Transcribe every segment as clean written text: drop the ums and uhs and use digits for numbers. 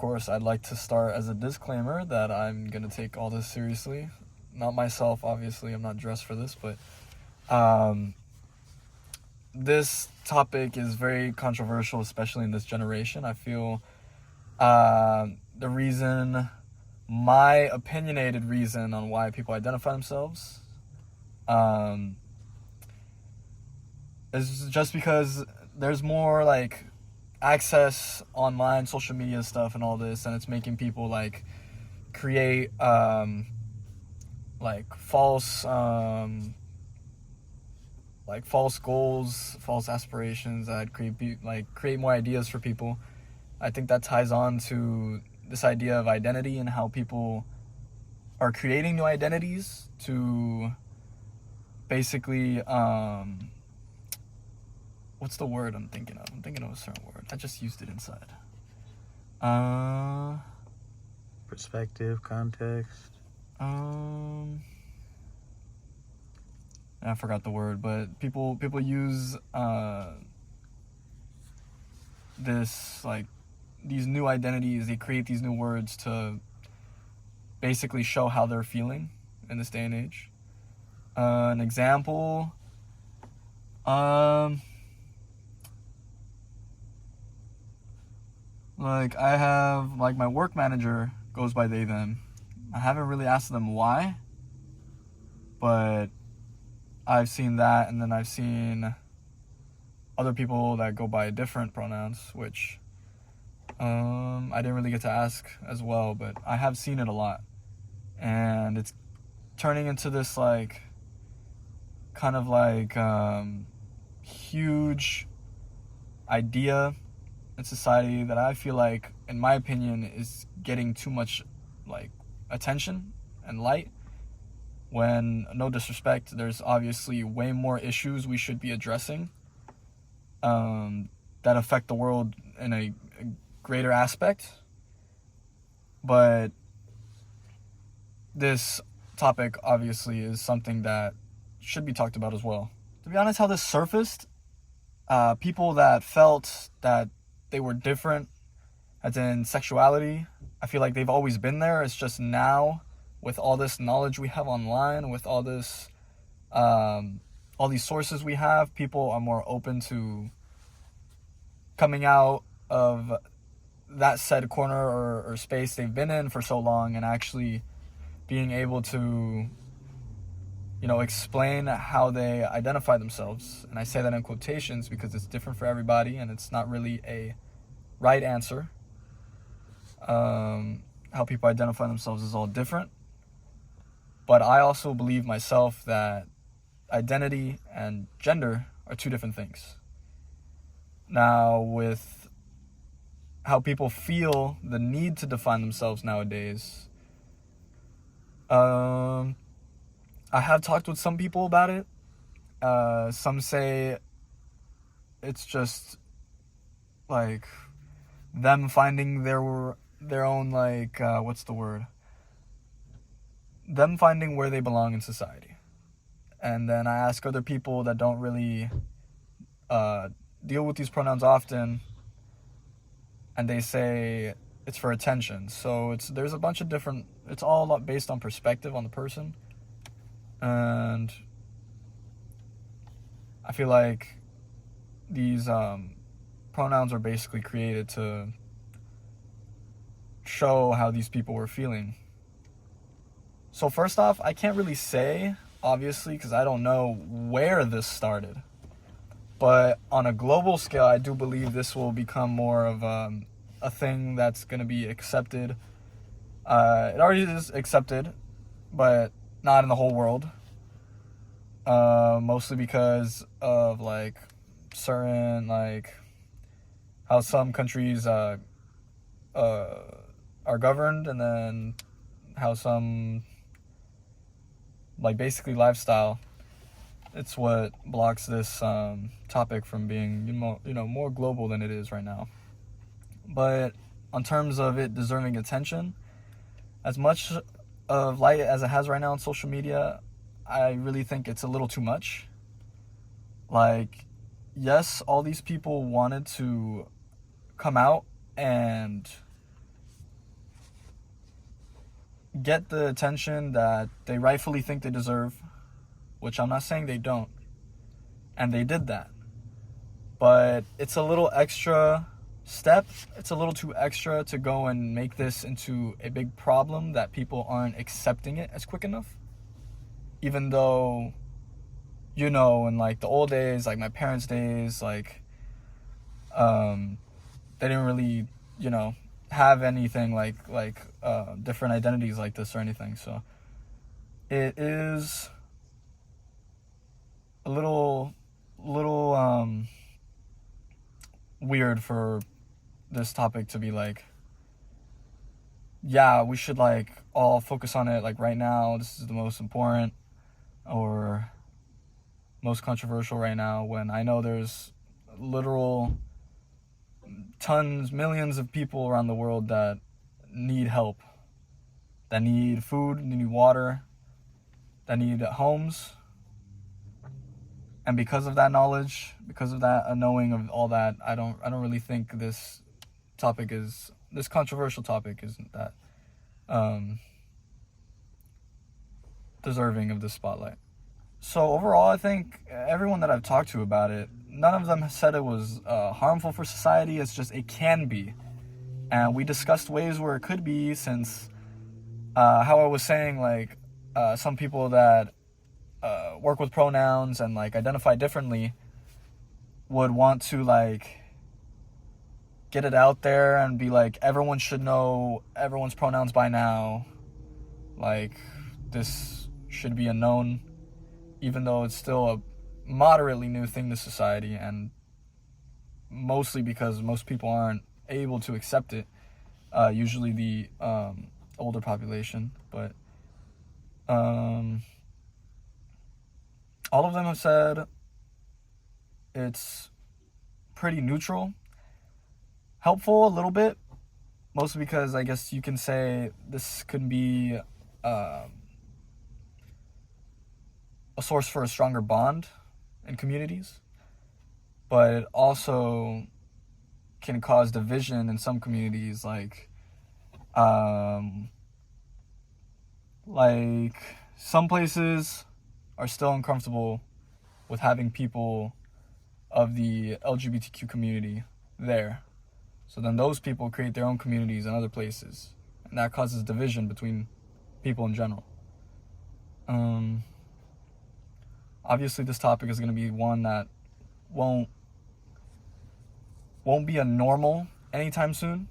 course, I'd like to start as a disclaimer that I'm going to take all this seriously. Not myself, obviously. I'm not dressed for this, but this topic is very controversial, especially in this generation. I feel my opinionated reason on why people identify themselves is just because there's more like access online, social media stuff and all this, and it's making people like create false goals, false aspirations that create more ideas for people. I think that ties on to this idea of identity and how people are creating new identities to basically what's the word I'm thinking of? I'm thinking of a certain word. I just used it inside. Perspective, context. I forgot the word, but people use these new identities. They create these new words to basically show how they're feeling in this day and age. An example, like I have my work manager goes by they them. I haven't really asked them why, but I've seen that, and then I've seen other people that go by different pronouns, which I didn't really get to ask as well, but I have seen it a lot. And it's turning into this huge idea in society that I feel like, in my opinion, is getting too much attention and light, when, no disrespect, there's obviously way more issues we should be addressing that affect the world in a greater aspect. But this topic obviously is something that should be talked about as well. To be honest, how this surfaced, people that felt that they were different, as in sexuality, I feel like they've always been there. It's just now, with all this knowledge we have online, with all this, all these sources we have, people are more open to coming out of that said corner or space they've been in for so long, and actually being able to, explain how they identify themselves. And I say that in quotations because it's different for everybody, and it's not really a right answer. How people identify themselves is all different. But I also believe myself that identity and gender are two different things. Now, with how people feel the need to define themselves nowadays, I have talked with some people about it. Some say it's just them finding their own them finding where they belong in society. And then I ask other people that don't really deal with these pronouns often, and they say it's for attention. So there's a bunch of different, it's all based on perspective on the person. And I feel like these pronouns are basically created to show how these people were feeling. So first off, I can't really say, obviously, because I don't know where this started. But on a global scale, I do believe this will become more of a thing that's going to be accepted. It already is accepted, but not in the whole world. Mostly because of certain how some countries are governed, and then how some basically lifestyle. It's what blocks this topic from being more global than it is right now. But on terms of it deserving attention, as much of light as it has right now on social media, I really think it's a little too much. Yes, all these people wanted to come out and get the attention that they rightfully think they deserve, which I'm not saying they don't, and they did that. But it's a little extra step. It's a little too extra to go and make this into a big problem that people aren't accepting it as quick enough. Even though, you know, in like the old days, like my parents' days, like they didn't really, you know, have anything like different identities like this or anything. So it is a little weird for this topic to be like, yeah, we should like all focus on it like right now, this is the most important or most controversial right now, when I know there's literal tons, millions of people around the world that need help, that need food, need water, that need homes. And because of that knowledge, because of that knowing of all that, I don't really think this controversial topic isn't that deserving of the spotlight. So overall, I think everyone that I've talked to about it, none of them said it was harmful for society. It's just it can be. And we discussed ways where it could be, since how I was saying, like some people that work with pronouns and like identify differently would want to like get it out there and be like, everyone should know everyone's pronouns by now, like this should be a known, even though it's still a moderately new thing to society, and mostly because most people aren't able to accept it, usually the older population. But all of them have said it's pretty neutral, helpful a little bit, mostly because I guess you can say this could be a source for a stronger bond in communities, but it also can cause division in some communities, like some places are still uncomfortable with having people of the LGBTQ community there. So then those people create their own communities in other places, and that causes division between people in general. Obviously, this topic is going to be one that won't be a normal anytime soon.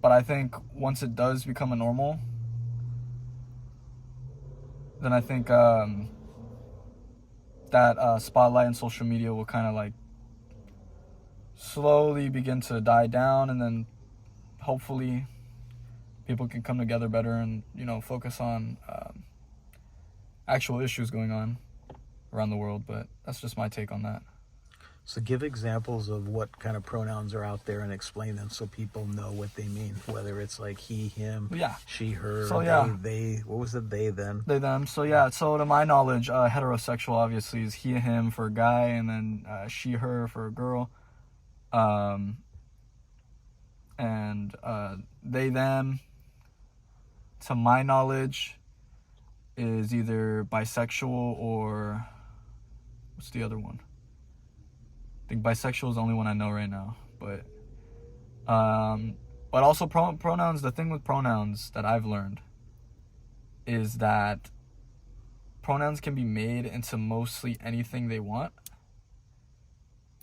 But I think once it does become a normal, then I think that spotlight in social media will kind of like slowly begin to die down, and then hopefully people can come together better and, you know, focus on actual issues going on around the world. But that's just my take on that. So give examples of what kind of pronouns are out there and explain them so people know what they mean, whether it's like he, him, she, her, so, they. What was it, they, them? They, them. So yeah, so to my knowledge, heterosexual obviously is he, him for a guy, and then she, her for a girl. And they, them, to my knowledge, is either bisexual or what's the other one? I think bisexual is the only one I know right now. But also pronouns. The thing with pronouns that I've learned is that pronouns can be made into mostly anything they want.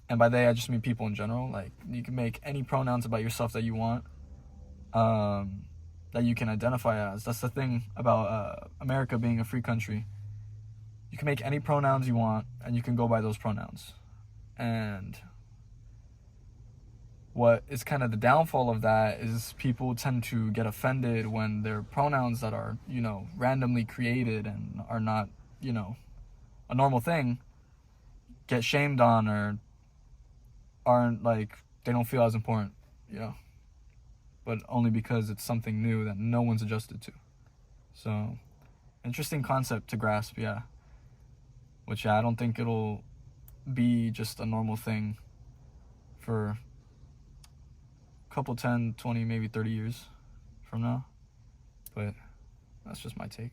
And by they, I just mean people in general. Like, you can make any pronouns about yourself that you want, that you can identify as. That's the thing about America being a free country. You can make any pronouns you want, and you can go by those pronouns. And what is kind of the downfall of that is people tend to get offended when their pronouns that are, you know, randomly created and are not, you know, a normal thing, get shamed on or aren't, like, they don't feel as important, you know, but only because it's something new that no one's adjusted to. So, interesting concept to grasp, yeah. Which, yeah, I don't think it'll be just a normal thing for couple 10, 20, maybe 30 years from now. But that's just my take.